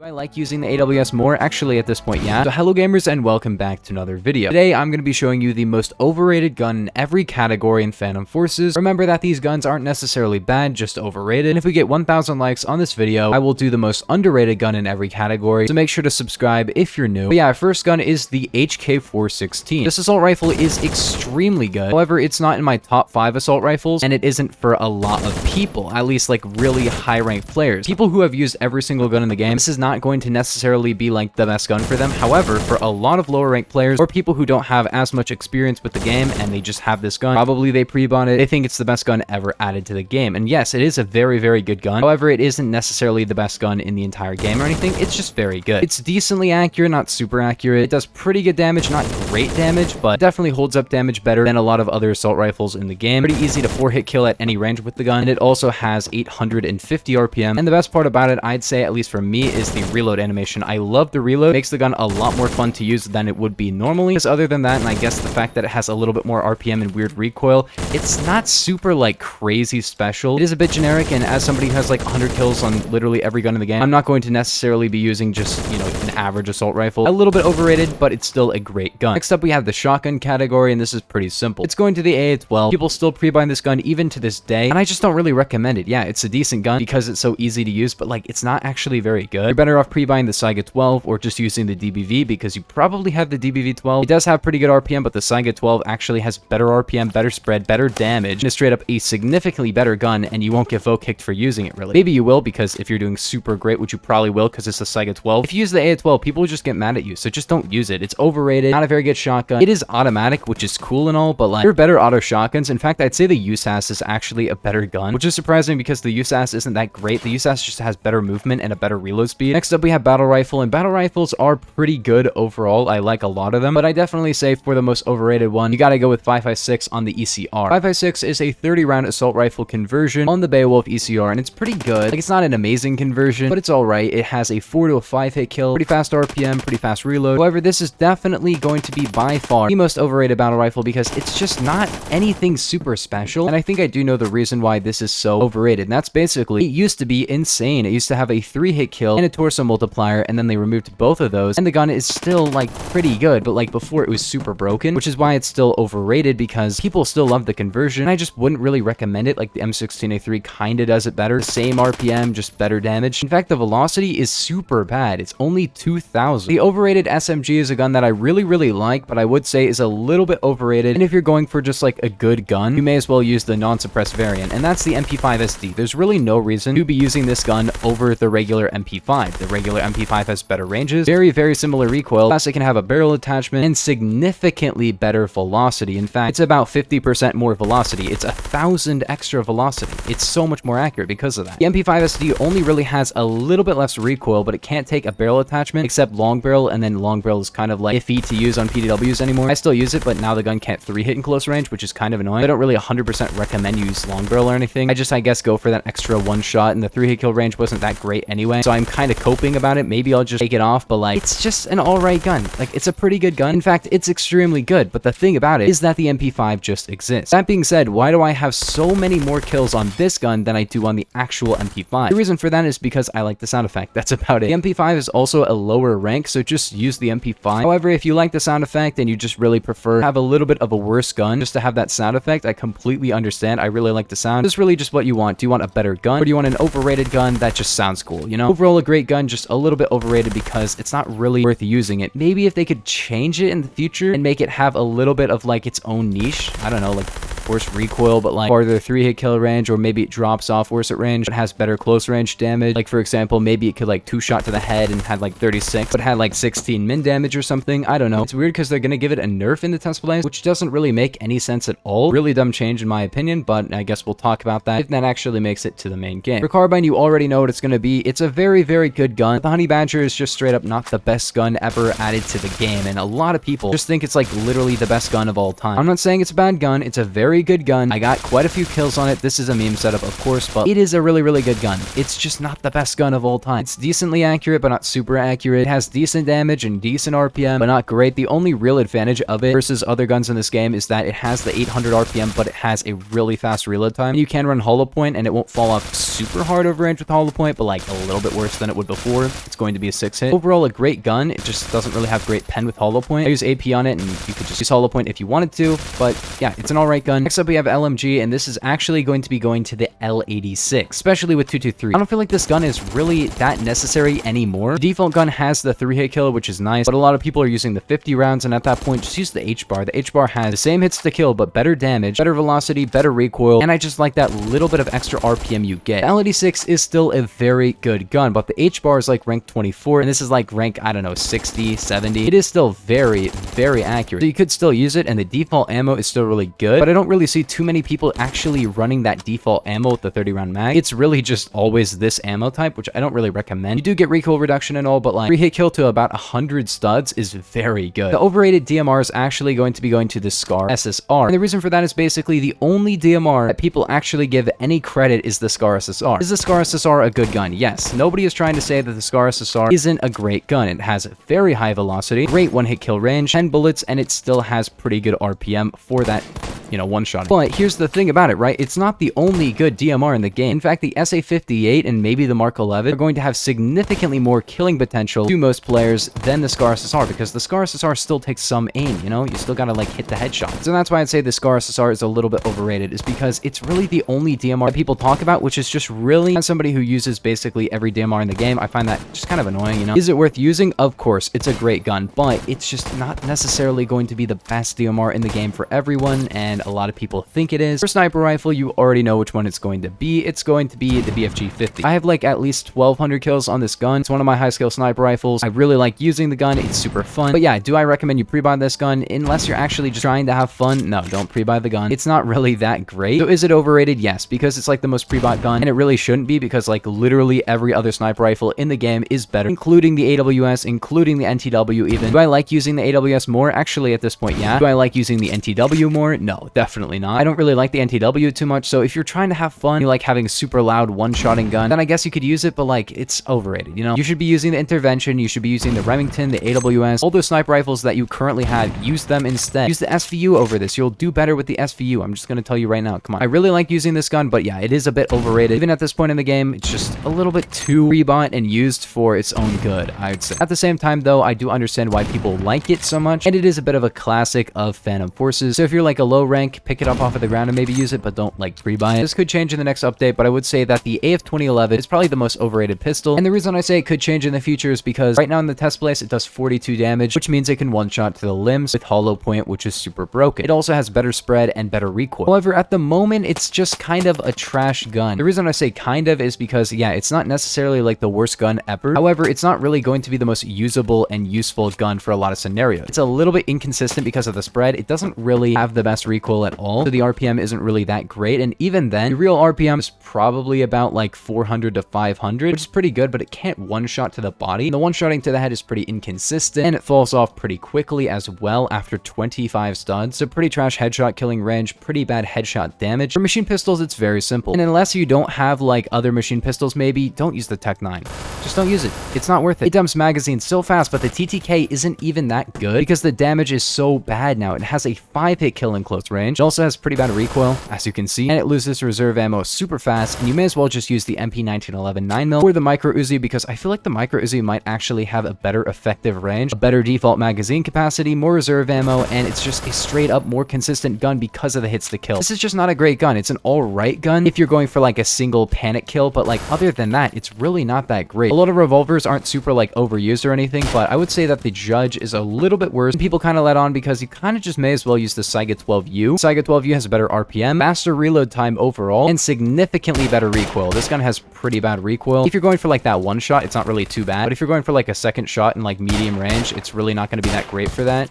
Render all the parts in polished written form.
Do I like using the AWS more? Actually, at this point, yeah. So hello gamers and welcome back to another video. Today, I'm going to be showing you the most overrated gun in every category in Phantom Forces. Remember that these guns aren't necessarily bad, just overrated. And if we get 1,000 likes on this video, I will do the most underrated gun in every category. So make sure to subscribe if you're new. But yeah, our first gun is the HK416. This assault rifle is extremely good. However, it's not in my top 5 assault rifles, and it isn't for a lot of people, at least like really high-ranked players. People who have used every single gun in the game, this is not going to necessarily be like the best gun for them. However, for a lot of lower ranked players or people who don't have as much experience with the game and they just have this gun, probably they pre-bought it, they think it's the best gun ever added to the game. And yes, it is a very, very good gun. However, it isn't necessarily the best gun in the entire game or anything. It's just very good. It's decently accurate, not super accurate. It does pretty good damage, not great damage, but definitely holds up damage better than a lot of other assault rifles in the game. Pretty easy to 4-hit kill at any range with the gun, and it also has 850 RPM. And the best part about it, I'd say, at least for me, is the reload animation. I love the reload. It makes the gun a lot more fun to use than it would be normally. Because other than that, and I guess the fact that it has a little bit more RPM and weird recoil, it's not super like crazy special. It is a bit generic, and as somebody who has like 100 kills on literally every gun in the game, I'm not going to necessarily be using just, you know, an average assault rifle. A little bit overrated, but it's still a great gun. Next up, we have the shotgun category, and this is pretty simple. It's going to the AA-12. People still pre-buy this gun even to this day, and I just don't really recommend it. Yeah, it's a decent gun because it's so easy to use, but like it's not actually very good. You're better off pre-buying the Saiga 12 or just using the DBV because you probably have the DBV 12. It does have pretty good RPM, but the Saiga 12 actually has better RPM, better spread, better damage, and is straight up a significantly better gun, and you won't get vote kicked for using it, really. Maybe you will, because if you're doing super great, which you probably will because it's the Saiga 12, if you use the AA-12, people will just get mad at you, so just don't use it. It's overrated, not a very good shotgun. It is automatic, which is cool and all, but like, there are better auto shotguns. In fact, I'd say the USAS is actually a better gun, which is surprising because the USAS isn't that great. The USAS just has better movement and a better reload speed. Next up, we have battle rifle, and battle rifles are pretty good overall. I like a lot of them, but I definitely say for the most overrated one, you gotta go with 5.56 on the ECR. 5.56 is a 30-round assault rifle conversion on the Beowulf ECR, and it's pretty good. Like, it's not an amazing conversion, but it's alright. It has a 4 to a 5 hit kill, pretty fast RPM, pretty fast reload. However, this is definitely going to be by far the most overrated battle rifle because it's just not anything super special, and I think I do know the reason why this is so overrated, and that's basically, it used to be insane. It used to have a 3-hit kill and a torso multiplier, and then they removed both of those, and the gun is still like pretty good, but like before it was super broken, which is why it's still overrated because people still love the conversion. I just wouldn't really recommend it. Like the M16A3 kinda does it better, same RPM, just better damage. In fact, the velocity is super bad. It's only 2,000. The overrated SMG is a gun that I really like, but I would say is a little bit overrated, and if you're going for just like a good gun, you may as well use the non-suppressed variant, and that's the MP5SD. There's really no reason to be using this gun over the regular MP5. The regular MP5 has better ranges, very similar recoil, plus it can have a barrel attachment, and significantly better velocity. In fact, it's about 50% more velocity. It's 1,000 extra velocity. It's so much more accurate because of that. The MP5SD only really has a little bit less recoil, but it can't take a barrel attachment except long barrel, and then long barrel is kind of like iffy to use on PDWs anymore. I still use it, but now the gun can't 3-hit in close range, which is kind of annoying. I don't really 100% recommend you use long barrel or anything. I guess go for that extra 1 shot, and the 3-hit kill range wasn't that great anyway, so I'm kind of coping about it. Maybe I'll just take it off, but like, it's just an alright gun. Like, it's a pretty good gun. In fact, it's extremely good, but the thing about it is that the MP5 just exists. That being said, why do I have so many more kills on this gun than I do on the actual MP5? The reason for that is because I like the sound effect. That's about it. The MP5 is also a lower rank, so just use the MP5. However, if you like the sound effect and you just really prefer to have a little bit of a worse gun just to have that sound effect, I completely understand. I really like the sound. It's really just what you want. Do you want a better gun, or do you want an overrated gun that just sounds cool, you know? Overall, a great gun, just a little bit overrated because it's not really worth using it. Maybe if they could change it in the future and make it have a little bit of like its own niche, I don't know, like worse recoil, but like farther 3-hit kill range, or maybe it drops off worse at range but has better close range damage. Like, for example, maybe it could like 2-shot to the head and had like 36 but had like 16 min damage or something. I don't know. It's weird because they're gonna give it a nerf in the test plays, which doesn't really make any sense at all. Really dumb change in my opinion, but I guess we'll talk about that if that actually makes it to the main game. For carbine, you already know what it's gonna be. It's a very good gun. The Honey Badger is just straight up not the best gun ever added to the game, and a lot of people just think it's like literally the best gun of all time. I'm not saying it's a bad gun. It's a very very good gun. I got quite a few kills on it. This is a meme setup, of course, but it is a really, really good gun. It's just not the best gun of all time. It's decently accurate, but not super accurate. It has decent damage and decent RPM, but not great. The only real advantage of it versus other guns in this game is that it has the 800 RPM, but it has a really fast reload time. You can run hollow point, and it won't fall off super hard over range with hollow point, but like a little bit worse than it would before. It's going to be a 6-hit. Overall, a great gun. It just doesn't really have great pen with hollow point. I use AP on it, and you could just use hollow point if you wanted to, but yeah, it's an alright gun. Next up, we have LMG, and this is actually going to be going to the L86, especially with 223. I don't feel like this gun is really that necessary anymore. The default gun has the 3-hit kill, which is nice, but a lot of people are using the 50 rounds, and at that point, just use the H-bar. The H-bar has the same hits to kill, but better damage, better velocity, better recoil, and I just like that little bit of extra RPM you get. The L86 is still a very good gun, but the H-bar is like rank 24, and this is like rank, I don't know, 60, 70. It is still very, very accurate. So you could still use it, and the default ammo is still really good, but I don't really see too many people actually running that default ammo with the 30-round mag. It's really just always this ammo type, which I don't really recommend. You do get recoil reduction and all, but like 3-hit kill to about 100 studs is very good. The overrated DMR is actually going to be going to the Scar SSR, and the reason for that is basically the only DMR that people actually give any credit is the Scar SSR. Is the Scar SSR a good gun? Yes. Nobody is trying to say that the Scar SSR isn't a great gun. It has very high velocity, great one-hit kill range, 10 bullets, and it still has pretty good RPM for that, you know, one-shot. But here's the thing about it, right? It's not the only good DMR in the game. In fact, the SA58 and maybe the Mark 11 are going to have significantly more killing potential to most players than the Scar SSR, because the Scar SSR still takes some aim, you know? You still gotta, like, hit the headshot. So that's why I'd say the Scar SSR is a little bit overrated, is because it's really the only DMR that people talk about, which is just really, as somebody who uses basically every DMR in the game, I find that just kind of annoying, you know? Is it worth using? Of course, it's a great gun, but it's just not necessarily going to be the best DMR in the game for everyone, and a lot of people think it is. For sniper rifle, you already know which one it's going to be. It's going to be the BFG 50. I have like at least 1,200 kills on this gun. It's one of my high skill sniper rifles. I really like using the gun. It's super fun. But yeah, do I recommend you pre-buy this gun? Unless you're actually just trying to have fun, no, don't pre-buy the gun. It's not really that great. So is it overrated? Yes, because it's like the most pre-bought gun, and it really shouldn't be, because like literally every other sniper rifle in the game is better, including the AWS, including the NTW even. Do I like using the AWS more? Actually, at this point, yeah. Do I like using the NTW more? No, definitely not. I don't really like the NTW too much, so if you're trying to have fun, you like having a super loud one-shotting gun, then I guess you could use it, but like, it's overrated, you know? You should be using the Intervention, you should be using the Remington, the AWS, all those sniper rifles that you currently have, use them instead. Use the SVU over this. You'll do better with the SVU. I'm just gonna tell you right now, come on. I really like using this gun, but yeah, it is a bit overrated. Even at this point in the game, it's just a little bit too pre-bought and used for its own good, I would say. At the same time, though, I do understand why people like it so much, and it is a bit of a classic of Phantom Forces. So if you're like a low rank, pick it up off of the ground and maybe use it, but don't like pre-buy it. This could change in the next update, but I would say that the AF 2011 is probably the most overrated pistol, and the reason I say it could change in the future is because right now in the test place, it does 42 damage, which means it can one-shot to the limbs with hollow point, which is super broken. It also has better spread and better recoil. However, at the moment, it's just kind of a trash gun. The reason I say kind of is because, yeah, it's not necessarily like the worst gun ever. However, it's not really going to be the most usable and useful gun for a lot of scenarios. It's a little bit inconsistent because of the spread. It doesn't really have the best recoil at all, so the RPM isn't really that great, and even then, the real RPM is probably about like 400 to 500, which is pretty good, but it can't one-shot to the body. And the one-shotting to the head is pretty inconsistent, and it falls off pretty quickly as well after 25 studs. So pretty trash headshot killing range, pretty bad headshot damage. For machine pistols, it's very simple, and unless you don't have like other machine pistols, maybe don't use the Tech 9. Just don't use it. It's not worth it. It dumps magazines so fast, but the TTK isn't even that good because the damage is so bad now. It has a 5-hit kill in close range. It also has pretty bad recoil, as you can see, and it loses reserve ammo super fast, and you may as well just use the MP1911 9mm or the Micro Uzi, because I feel like the Micro Uzi might actually have a better effective range, a better default magazine capacity, more reserve ammo, and it's just a straight up more consistent gun because of the hits to kill. This is just not a great gun. It's an alright gun if you're going for like a single panic kill, but like other than that, it's really not that great. A lot of revolvers aren't super like overused or anything, but I would say that the Judge is a little bit worse. People kind of let on because you kind of just may as well use the Saiga 12U. Saiga 12U has a better RPM, faster reload time overall, and significantly better recoil. This gun has pretty bad recoil. If you're going for like that one shot, it's not really too bad, but if you're going for like a second shot in like medium range, it's really not going to be that great for that.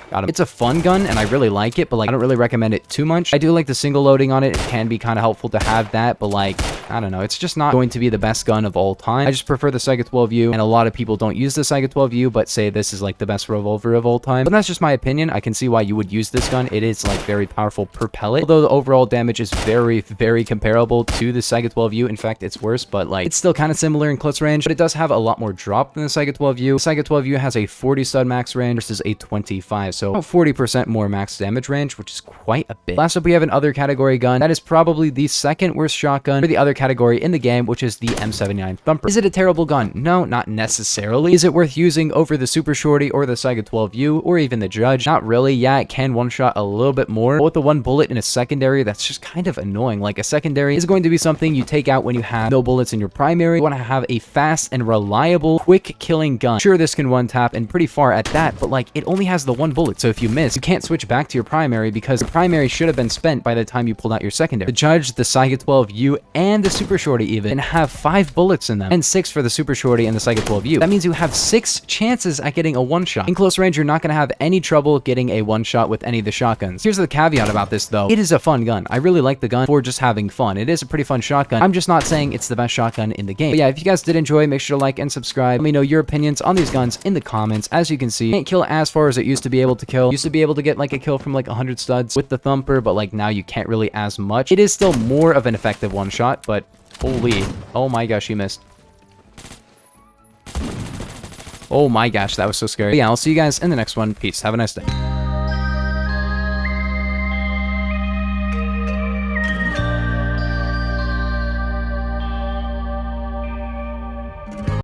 Got him. It's a fun gun, and I really like it, but like I don't really recommend it too much. I do like the single loading on it. It can be kind of helpful to have that, but like I don't know. It's just not going to be the best gun of all time. I just prefer the Saiga 12U, and a lot of people don't use the Saiga 12U, but say this is like the best revolver of all time. But that's just my opinion. I can see why you would use this gun. It is like very powerful per pellet, although the overall damage is very, very comparable to the Saiga 12U. In fact, it's worse, but like it's still kind of similar in close range, but it does have a lot more drop than the Saiga 12U. The Saiga 12U has a 40 stud max range versus a 25, so about 40% more max damage range, which is quite a bit. Last up, we have an other category gun. That is probably the second worst shotgun for the other category in the game, which is the M79 Thumper. Is it a terrible gun? No, not necessarily. Is it worth using over the Super Shorty or the Saiga 12U or even the Judge? Not really. Yeah, it can one-shot a little bit more, but with the one bullet in a secondary, that's just kind of annoying. Like, a secondary is going to be something you take out when you have no bullets in your primary. You want to have a fast and reliable, quick killing gun. Sure, this can one tap and pretty far at that, but like, it only has the one bullet, so if you miss, you can't switch back to your primary because the primary should have been spent by the time you pulled out your secondary. The Judge, the Saiga 12U, and the Super Shorty even have 5 bullets in them, and 6 for the Super Shorty and the Saiga 12U. That means you have 6 chances at getting a one-shot. In close range, you're not going to have any trouble getting a one-shot with any of the shotguns. Here's the caveat about this, though. It is a fun gun. I really like the gun for just having fun. It is a pretty fun shotgun. I'm just not saying it's the best shotgun in the game. But yeah, if you guys did enjoy, make sure to like and subscribe. Let me know your opinions on these guns in the comments. As you can see, it can't kill as far as it used to be able to kill. Used to be able to get like a kill from like 100 studs with the Thumper, but like now you can't really as much. It is still more of an effective one-shot, but holy, oh my gosh, he missed. Oh my gosh, that was so scary. But yeah, I'll see you guys in the next one. Peace. Have a nice day.